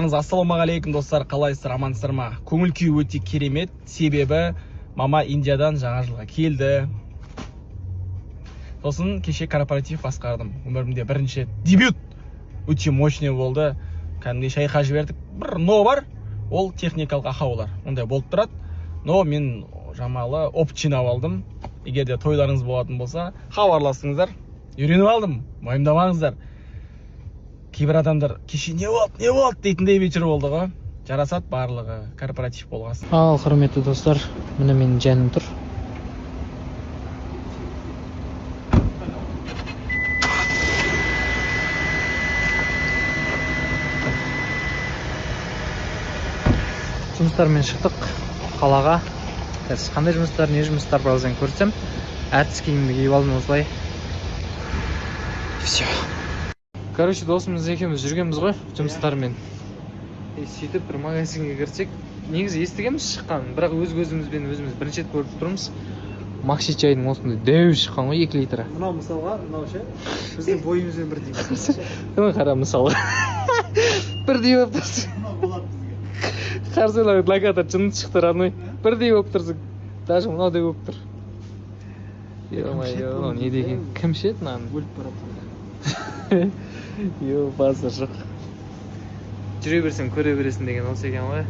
Ассалаумағалейкум достар, қалайсыздар, амансыздар ма? Көңіл күй өте керемет, себебі мама Индиядан жаңа жылға келді. Сосын кеше корпоратив басқардым. Өмірімде бірінші дебют өте мощный болды. Кәдімгідей шайқа жібердік. Бір но бар, ол техникалық ақаулар. Ондай болып тұрады. Но мен жамалы опыт жинап алдым. Егер де тойларыңыз болатын болса, хабарласыңыздар. Үйреніп алдым, мойындамаңыздар. Кейбір адамдар кеше не болды дейтіндей вечер болды ғой. Жарасат барлығы корпоратив болғасын. Ал, құрметті достар, міне менің жаным тұр. Жұмыстармен шықтық қалаға. Қандай жұмыстар, не жұмыстар бірауыздан көрсем. Әртіс киімді киіп алдым осылай. Все. Короче, досымыз екеуміз жүргенбіз ғой жұмыстармен. Сөйтіп бір магазинге кірсек, негізі естігенбіз шыққанын, бірақ өз көзімізбен өзіміз бірінші рет көріп тұрмыз. Макси чайдың осындай дәу шыққан ғой, 2 литр. Мынау мысалға, мынау ше, біздің бойымызбен бірдей. Кімі қара мысалға. Бірдей болып тұрсың. Мынау болады бізге. Қарсылағы локатор жынды шықты родной. Бірдей болып тұрсың. Даже мынаудай болып тұр. Ё-моё, не деген кім шет мынаны? Өліп барады. Йо, базар жоқ. Жүре берсең көре бересің деген осы екен ғой.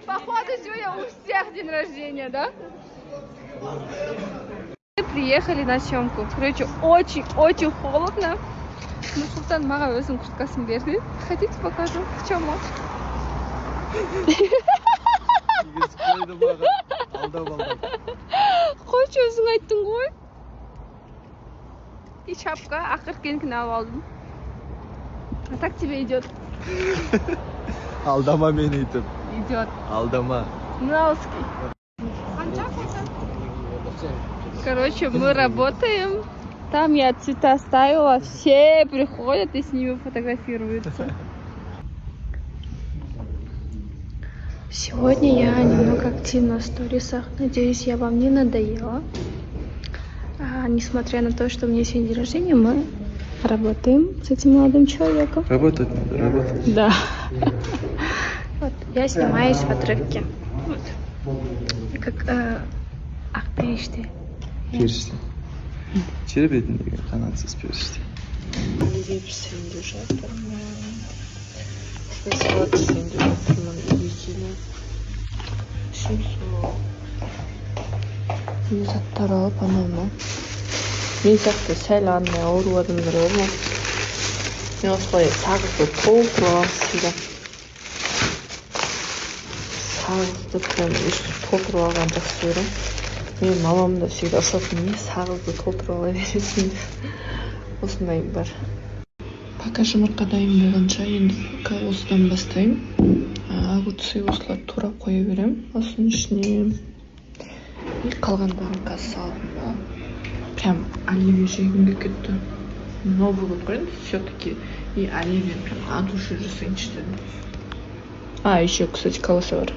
Походу, сегодня у всех день рождения, да? Мы приехали на съемку. Короче, очень холодно. Ну, Султан мага өзінің курткасын берді. Хотите покажу, в чем он? Қойшы өзің айттың ғой. И шапка, ақыркенікін алып алдым. А так тебе идет. Алдама мені етіп. Идет. Алдама. Мналский. Короче, мы работаем. Там я цвета ставила. Все приходят и с ними фотографируются. Сегодня я немного активна в сторисах. Надеюсь, я вам не надоела. Несмотря на то, что у меня сегодня день рождения, мы работаем с этим молодым человеком. Работать надо, работать. Да. Вот, я снимаюсь в отрывке. Вот. Как періште. Періште. Черебетіндегі қанатсыз періште. Деп сенде жатырмын. Сызғат сенде жатырмын. Екелі. Шымсу. Не заттар алып анамын. Мен сияқты сәл анмай ауру адамдар бар ма? Мен осылай сағызды толтырып аламын всегда. Сағызды прям өстіп толтырып алған жақсы көремін. Мен мамам да всегда ұрсатын, не сағызды толтырып ала бересің деп. Осындай бар. Пока жұмыртқа дайын болғанша, енді пока осыдан бастаймын. Огурцы осылай турап қоя беремін. Осының ішіне қалғандарын қазір салдым. Прям оливье жегім келіп кетті. Новый год қойын, все-таки и оливье прям от души жасайыншы дедім. Еще, кстати, колбаса бар.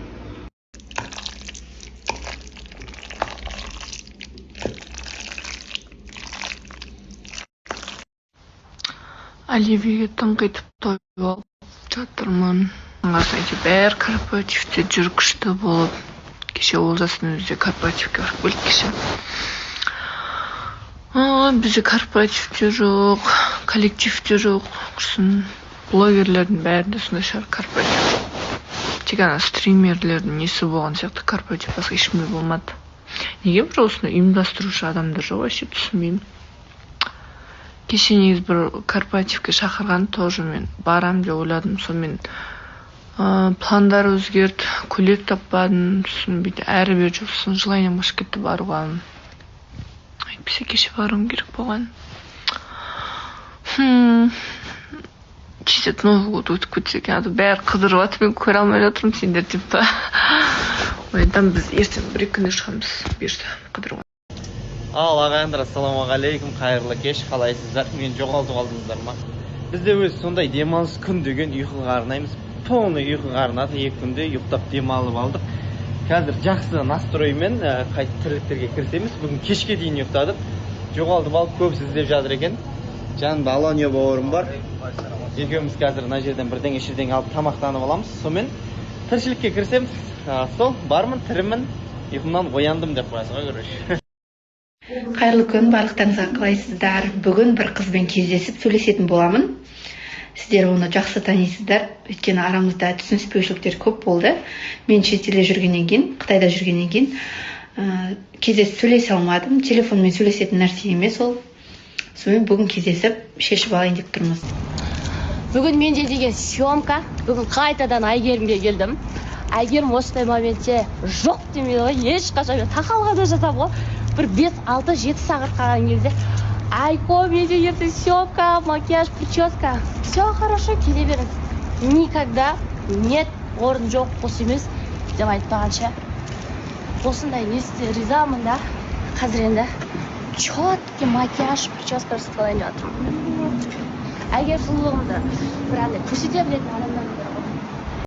Оливьеге тыңқитып тойып алып жатырмын. Әйтеуір бәрі корпоративте жүргішті болып. Кеше Олжастың өзі корпоративке барып келдік кеше. Бізде корпоративте жоқ, коллективте жоқ. Құрсын блогерлердің бәрінде сондай шығар корпоратив. тек ана стримерлердің несі болған сияқты корпоратив басқа ешкімде болмады. Неге бір осыны ұйымдастырушы адамдар жоқ, вообще түсінбеймін. Кеше негізі бір корпоративке шақырған, тоже мен барам деп ойладым, сонымен пландар өзгерді, көйлек таппадым, сосын бүйтіп әрі бері жүрсін, желанием ашып кетті баруға. Әйтпесе кеше баруым керек болған. Кеше Новый год өтіп кетсе екен, бәрі қыдырып жатыр, мен көре алмай жатырмын сендер типа. Ойдан біз ертең бір күнде шығамыз берді қыдыруға. Ал ағайындар, ассалаумағалейкум, қайырлы кеш, қалайсыздар? Мен жоғалтып алдыңыздар ма? Бізде өз сондай демалыс күн деген ұйқыға арнаймыз. Полный ұйқыға арнады, 2 күнде ұйықтап демалып алдық. Қазір жақсы настроймен қайта тірліктерге кірісеміз. Бүгін кешке дейін ұйықтадық. Жоғалтып алып көп іздеп жатыр екен. Жанымда Алания бауырым бар. Екеуміз қазір мына жерден бірдеңе алып тамақтанып аламыз. Сонымен тіршілікке кірісеміз. Сол, бармын, тірімін, ұйқымнан ояндым деп қоясыз ғой, короче. Қайырлы күн, барлықтарыңызға қалайсыздар? Бүгін бір қызбен кездесіп сөйлесетін боламын. Сіздер оны жақсы танисыздар, өйткені арамызда түсініспеушіліктер көп болды. Мен шетелде жүргеннен кейін, Қытайда жүргеннен кейін кездесіп сөйлесе алмадым. Телефонмен сөйлесетін нәрсе емес ол. Сонымен бүгін кездесіп шешіп алайын деп тұрмыз. Бүгін менде деген съемка. Бүгін қайтадан Айгерімге келдім. Айгерім осындай моментте жоқ демейді ғой, ешқашан мен тақалғанда жатамын ғой. Бір 5-6-7 сағат қалған кезде Айко, менде ертең съемка, макияж, прическа. Все хорошо, келе беріңіз. Никогда нет, орын жоқ, бос емес деп айтпағанша. Осындай несіне ризамын да. Қазір енді четкий макияж, прическа жасап алайын деп жатырмын. Әгер сұлулығымды бір андай көрсете білетін адамдар